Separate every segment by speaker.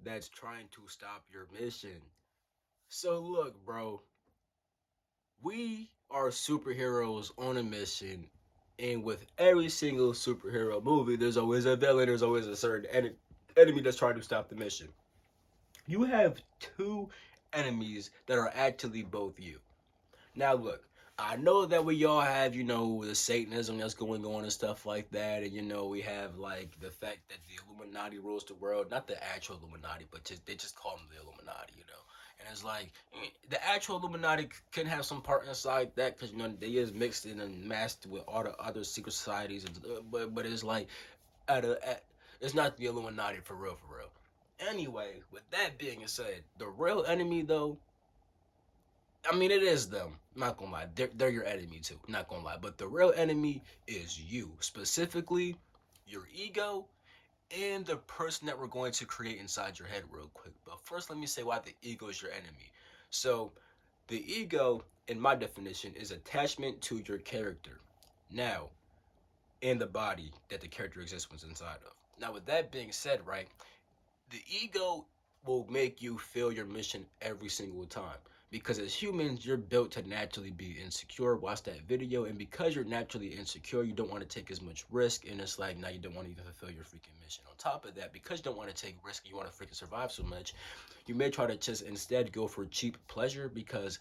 Speaker 1: that's trying to stop your mission. So look, bro, we are superheroes on a mission, and with every single superhero movie, there's always a villain, there's always a certain enemy that's trying to stop the mission. You have two enemies that are actually both you. Now, look, I know that we all have, the Satanism that's going on and stuff like that. And, we have, like, the fact that the Illuminati rules the world. Not the actual Illuminati, but they just call them the Illuminati. And it's like, the actual Illuminati can have some part inside that because, they is mixed in and masked with all the other secret societies. But it's like, it's not the Illuminati for real, for real. Anyway, with that being said, the real enemy, though, I mean, it is them. Not gonna lie, they're your enemy too. Not gonna lie, but the real enemy is you, specifically your ego and the person that we're going to create inside your head, real quick. But first, let me say why the ego is your enemy. So, the ego, in my definition, is attachment to your character. Now, in the body that the character exists inside of. Now, with that being said, right, the ego will make you fail your mission every single time. Because as humans, you're built to naturally be insecure. Watch that video, and because you're naturally insecure, you don't want to take as much risk. And it's like now you don't want to even fulfill your freaking mission. On top of that, because you don't want to take risk, and you want to freaking survive so much, you may try to just instead go for cheap pleasure because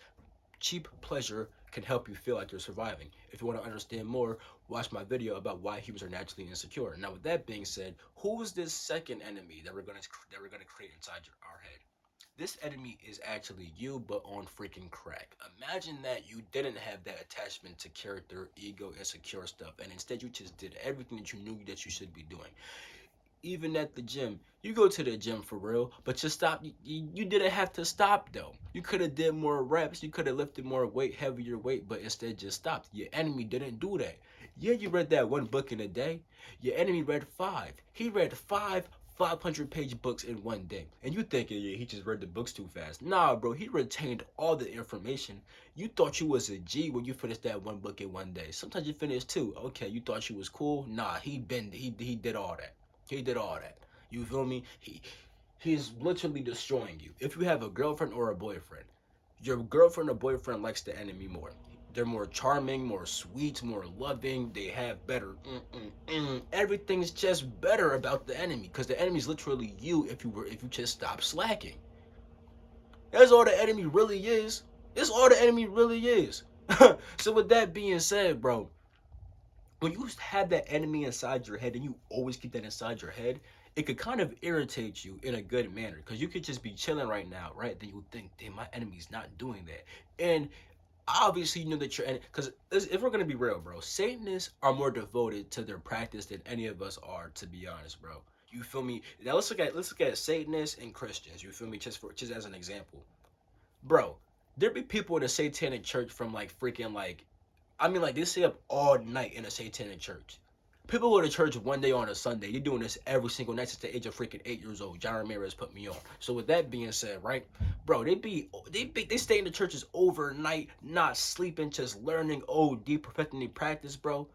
Speaker 1: cheap pleasure can help you feel like you're surviving. If you want to understand more, watch my video about why humans are naturally insecure. Now, with that being said, who is this second enemy that we're gonna create inside our head? This enemy is actually you, but on freaking crack. Imagine that you didn't have that attachment to character, ego, insecure stuff, and instead you just did everything that you knew that you should be doing. Even at the gym, you go to the gym for real, but you stop. You didn't have to stop though. You could have did more reps. You could have lifted more weight, heavier weight, but instead just stopped. Your enemy didn't do that. Yeah, you read that one book in a day. Your enemy read five. He read five 500-page books in one day. And you thinking, yeah, he just read the books too fast. Nah, bro, he retained all the information. You thought you was a G when you finished that one book in one day. Sometimes you finish two. Okay, you thought you was cool. Nah, he did all that. He did all that. You feel me? He's literally destroying you. If you have a girlfriend or a boyfriend, your girlfriend or boyfriend likes the enemy more. They're more charming, more sweet, more loving. They have better. Everything's just better about the enemy because the enemy's literally you. If you just stop slacking, that's all the enemy really is. It's all the enemy really is. So with that being said, bro, when you have that enemy inside your head and you always keep that inside your head, it could kind of irritate you in a good manner because you could just be chilling right now, right? Then you think, damn, my enemy's not doing that. And obviously, you know that you're, because if we're going to be real, bro, Satanists are more devoted to their practice than any of us are, to be honest, bro. You feel me? Now let's look at Satanists and Christians. You feel me? Just as an example, bro. There be people in the Satanic church from like freaking like like they stay up all night in a satanic church. People go to church one day on a Sunday. You're doing this every single night since the age of freaking 8 years old. John Ramirez put me on. So with that being said, right, bro, they stay in the churches overnight, not sleeping, just learning OD, perfecting their practice, bro.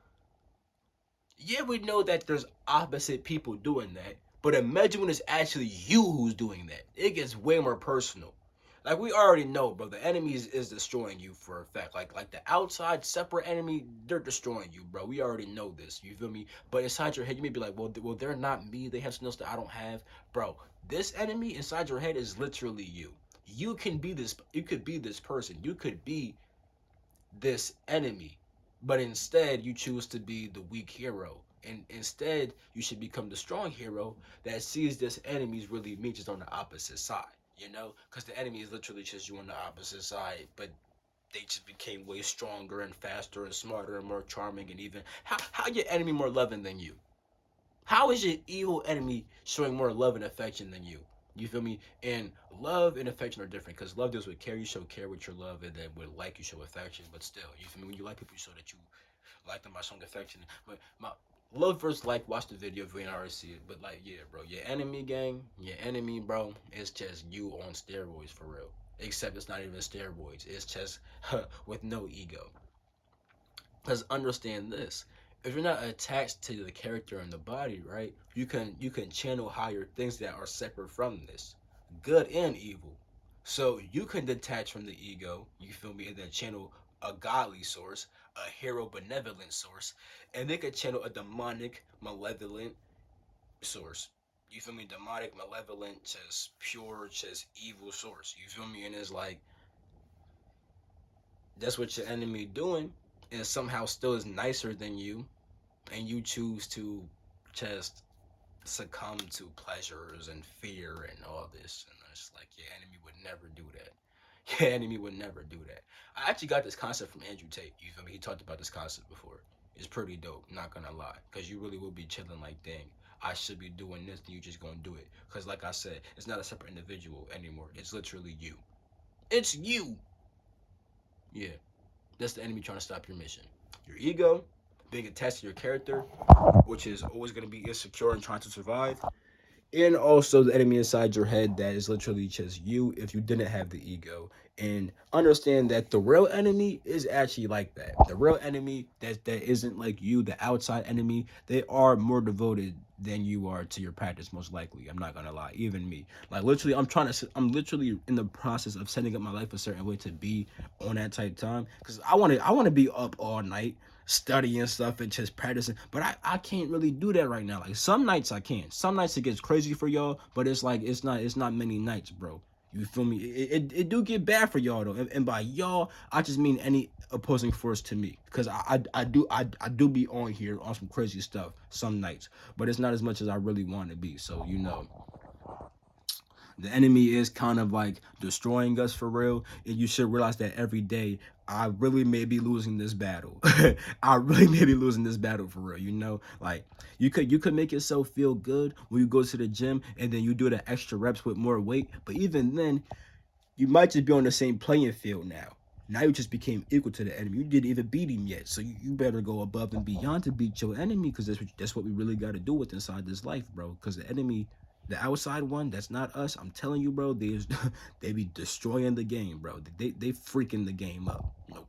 Speaker 1: Yeah, we know that there's opposite people doing that, but imagine when it's actually you who's doing that. It gets way more personal. Like we already know, bro, the enemy is destroying you for a fact. Like the outside separate enemy, they're destroying you, bro. We already know this. You feel me? But inside your head, you may be like, well, they're not me. They have something else that I don't have, bro. This enemy inside your head is literally you. You can be this. You could be this person. You could be this enemy, but instead you choose to be the weak hero. And instead, you should become the strong hero that sees this enemy's really me just on the opposite side. Because the enemy is literally just you on the opposite side, but they just became way stronger and faster and smarter and more charming and even how your enemy more loving than you? How is your evil enemy showing more love and affection than you? You feel me? And love and affection are different because love deals with care. You show care with your love, and then with like you show affection. But still, you feel me? When you like people, you show that you like them by showing affection. But my love versus like, watch the video if you ain't already see it. But like, yeah, bro, your enemy gang, your enemy, bro, it's just you on steroids for real. Except it's not even steroids. It's just with no ego. Because understand this, if you're not attached to the character and the body, right, you can channel higher things that are separate from this. good and evil. So you can detach from the ego, you feel me, and then channel a godly source, a hero benevolent source, and they could channel a demonic, malevolent source. You feel me? Demonic, malevolent, just pure, just evil source. You feel me? And it's like that's what your enemy doing, and somehow still is nicer than you, and you choose to just succumb to pleasures and fear and all this. And it's like your enemy would never do that. Your enemy would never do that. I actually got this concept from Andrew Tate. You feel me? He talked about this concept before. It's pretty dope, not gonna lie. Cause you really will be chilling like, dang, I should be doing this, and you just gonna do it. Cause like I said, it's not a separate individual anymore. It's literally you. It's you. Yeah. That's the enemy trying to stop your mission. Your ego, being attached to your character, which is always gonna be insecure and trying to survive, and also the enemy inside your head that is literally just you if you didn't have the ego. And understand that the real enemy is actually like that. The real enemy that isn't like you, the outside enemy, they are more devoted than you are to your practice, most likely. I'm not gonna lie, even me. Like literally, I'm literally in the process of setting up my life a certain way to be on that type time, because I want to be up all night studying stuff and just practicing, but I can't really do that right now. Like some nights I can, some nights it gets crazy for y'all, but it's like it's not many nights, bro. You feel me? It do get bad for y'all though, and by y'all I just mean any opposing force to me, because I do be on here on some crazy stuff some nights, but it's not as much as I really want to be. So the enemy is kind of like destroying us for real, and you should realize that every day I really may be losing this battle. I really may be losing this battle for real. Like you could make yourself feel good when you go to the gym and then you do the extra reps with more weight, but even then you might just be on the same playing field now. Now you just became equal to the enemy. You didn't even beat him yet, so you better go above and beyond to beat your enemy, because that's what we really got to do with inside this life, bro. Because the enemy, the outside one, that's not us. I'm telling you, bro. They be destroying the game, bro. They freaking the game up. Okay.